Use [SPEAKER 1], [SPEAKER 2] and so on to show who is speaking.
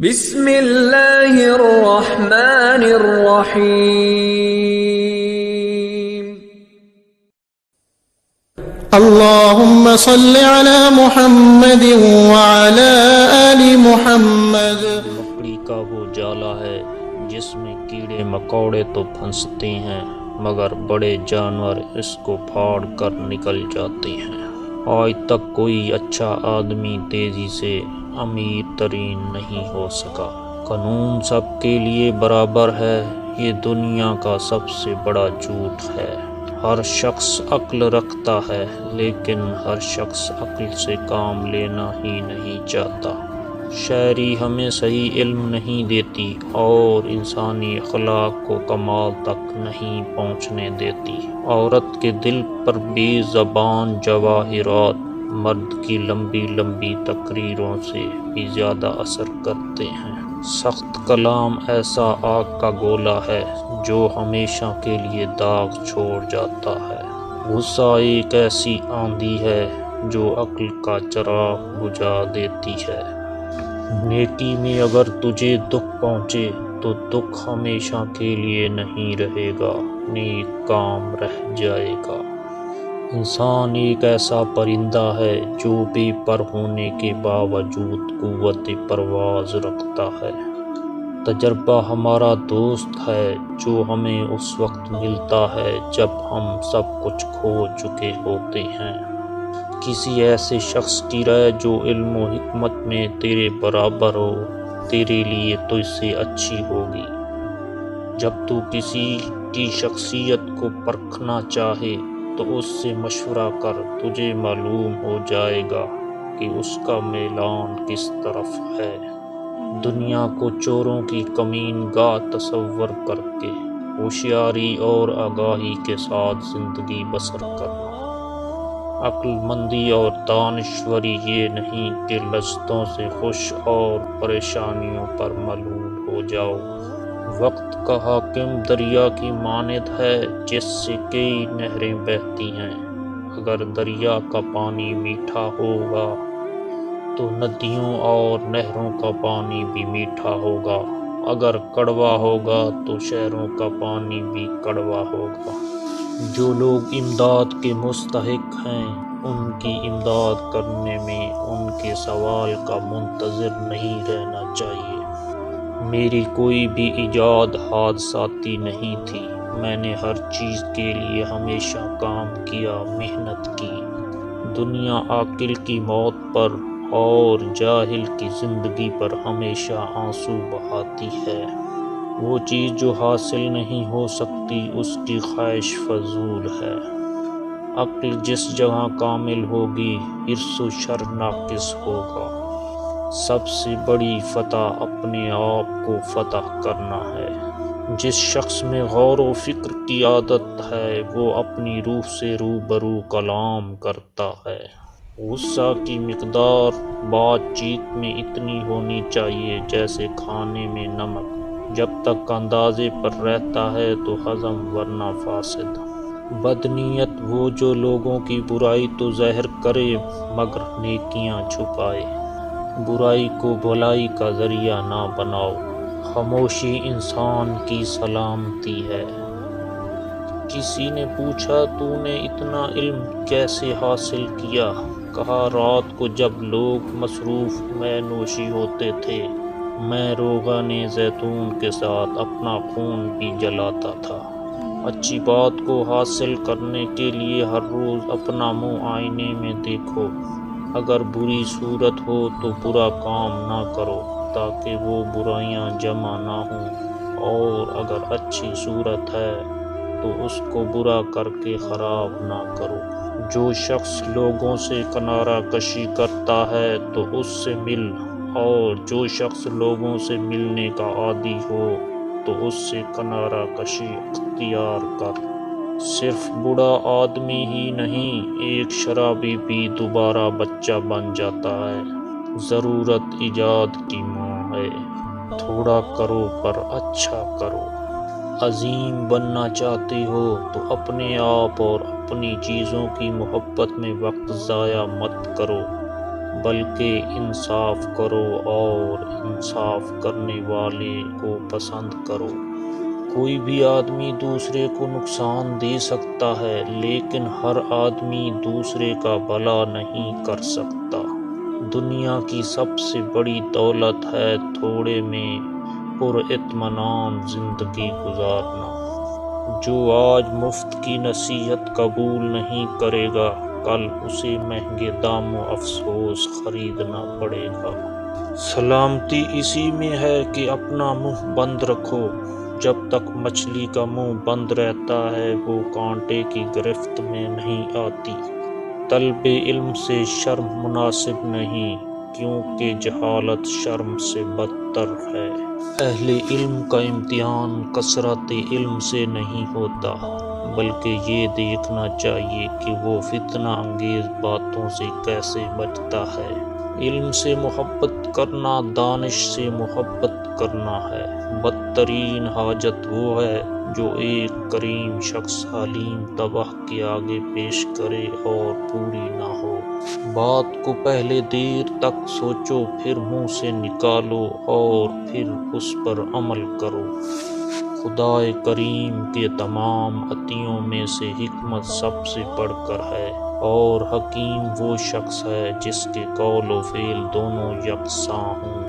[SPEAKER 1] بسم اللہ الرحمن الرحیم۔
[SPEAKER 2] اللهم صل على محمد وعلى آل محمد۔
[SPEAKER 3] مکڑی کا وہ جالا ہے جس میں کیڑے مکوڑے تو پھنستے ہیں مگر بڑے جانور اس کو پھاڑ کر نکل جاتے ہیں۔ آج تک کوئی اچھا آدمی تیزی سے امیر ترین نہیں ہو سکا۔ قانون سب کے لیے برابر ہے، یہ دنیا کا سب سے بڑا جھوٹ ہے۔ ہر شخص عقل رکھتا ہے لیکن ہر شخص عقل سے کام لینا ہی نہیں چاہتا۔ شاعری ہمیں صحیح علم نہیں دیتی اور انسانی اخلاق کو کمال تک نہیں پہنچنے دیتی۔ عورت کے دل پر بے زبان جواہرات مرد کی لمبی لمبی تقریروں سے بھی زیادہ اثر کرتے ہیں۔ سخت کلام ایسا آگ کا گولا ہے جو ہمیشہ کے لیے داغ چھوڑ جاتا ہے۔ غصہ ایک ایسی آندھی ہے جو عقل کا چراغ بجھا دیتی ہے۔ نیکی میں اگر تجھے دکھ پہنچے تو دکھ ہمیشہ کے لیے نہیں رہے گا، نیک کام رہ جائے گا۔ انسان ایک ایسا پرندہ ہے جو بے پر ہونے کے باوجود قوت پرواز رکھتا ہے۔ تجربہ ہمارا دوست ہے جو ہمیں اس وقت ملتا ہے جب ہم سب کچھ کھو چکے ہوتے ہیں۔ کسی ایسے شخص کی رائے جو علم و حکمت میں تیرے برابر ہو تیرے لیے تو اس سے اچھی ہوگی۔ جب تو کسی کی شخصیت کو پرکھنا چاہے تو اس سے مشورہ کر، تجھے معلوم ہو جائے گا کہ اس کا میلان کس طرف ہے۔ دنیا کو چوروں کی کمین گاہ تصور کر کے ہوشیاری اور آگاہی کے ساتھ زندگی بسر کرنا۔ عقل مندی اور دانشوری یہ نہیں کہ لذتوں سے خوش اور پریشانیوں پر ملول ہو جاؤ۔ وقت کا حاکم دریا کی مانند ہے جس سے کئی نہریں بہتی ہیں۔ اگر دریا کا پانی میٹھا ہوگا تو ندیوں اور نہروں کا پانی بھی میٹھا ہوگا، اگر کڑوا ہوگا تو شہروں کا پانی بھی کڑوا ہوگا۔ جو لوگ امداد کے مستحق ہیں ان کی امداد کرنے میں ان کے سوال کا منتظر نہیں رہنا چاہیے۔ میری کوئی بھی ایجاد حادثاتی نہیں تھی، میں نے ہر چیز کے لیے ہمیشہ کام کیا، محنت کی۔ دنیا عاقل کی موت پر اور جاہل کی زندگی پر ہمیشہ آنسو بہاتی ہے۔ وہ چیز جو حاصل نہیں ہو سکتی اس کی خواہش فضول ہے۔ عقل جس جگہ کامل ہوگی حرص و شر ناقص ہوگا۔ سب سے بڑی فتح اپنے آپ کو فتح کرنا ہے۔ جس شخص میں غور و فکر کی عادت ہے وہ اپنی روح سے روبرو کلام کرتا ہے۔ غصہ کی مقدار بات چیت میں اتنی ہونی چاہیے جیسے کھانے میں نمک، جب تک اندازے پر رہتا ہے تو ہضم ورنہ فاسد۔ بدنیت وہ جو لوگوں کی برائی تو ظاہر کرے مگر نیکیاں چھپائے۔ برائی کو بھلائی کا ذریعہ نہ بناؤ، خاموشی انسان کی سلامتی ہے۔ کسی نے پوچھا تو نے اتنا علم کیسے حاصل کیا؟ کہا رات کو جب لوگ مصروف مے نوشی ہوتے تھے میں روغن زیتون کے ساتھ اپنا خون بھی جلاتا تھا۔ اچھی بات کو حاصل کرنے کے لیے ہر روز اپنا منہ آئینے میں دیکھو۔ اگر بری صورت ہو تو برا کام نہ کرو تاکہ وہ برائیاں جمع نہ ہوں، اور اگر اچھی صورت ہے تو اس کو برا کر کے خراب نہ کرو۔ جو شخص لوگوں سے کنارہ کشی کرتا ہے تو اس سے مل، اور جو شخص لوگوں سے ملنے کا عادی ہو تو اس سے کنارہ کشی اختیار کر۔ صرف بوڑھا آدمی ہی نہیں، ایک شرابی بھی دوبارہ بچہ بن جاتا ہے۔ ضرورت ایجاد کی ماں ہے، تھوڑا کرو پر اچھا کرو۔ عظیم بننا چاہتے ہو تو اپنے آپ اور اپنی چیزوں کی محبت میں وقت ضائع مت کرو۔ بلکہ انصاف کرو اور انصاف کرنے والے کو پسند کرو۔ کوئی بھی آدمی دوسرے کو نقصان دے سکتا ہے، لیکن ہر آدمی دوسرے کا بھلا نہیں کر سکتا۔ دنیا کی سب سے بڑی دولت ہے تھوڑے میں پراطمینان زندگی گزارنا۔ جو آج مفت کی نصیحت قبول نہیں کرے گا، کل اسے مہنگے داموں افسوس خریدنا پڑے گا۔ سلامتی اسی میں ہے کہ اپنا منہ بند رکھو۔ جب تک مچھلی کا منہ بند رہتا ہے وہ کانٹے کی گرفت میں نہیں آتی۔ طلب علم سے شرم مناسب نہیں، کیونکہ جہالت شرم سے بدتر ہے۔ اہل علم کا امتحان کثرت علم سے نہیں ہوتا، بلکہ یہ دیکھنا چاہیے کہ وہ فتنہ انگیز باتوں سے کیسے بچتا ہے۔ علم سے محبت کرنا دانش سے محبت کرنا ہے۔ بدترین حاجت وہ ہے جو ایک کریم شخص حلیم تباہ کے آگے پیش کرے اور پوری نہ ہو۔ بات کو پہلے دیر تک سوچو، پھر منہ سے نکالو اور پھر اس پر عمل کرو۔ خدائے کریم کے تمام عطیوں میں سے حکمت سب سے بڑھ کر ہے، اور حکیم وہ شخص ہے جس کے قول و فعل دونوں یکساں ہوں۔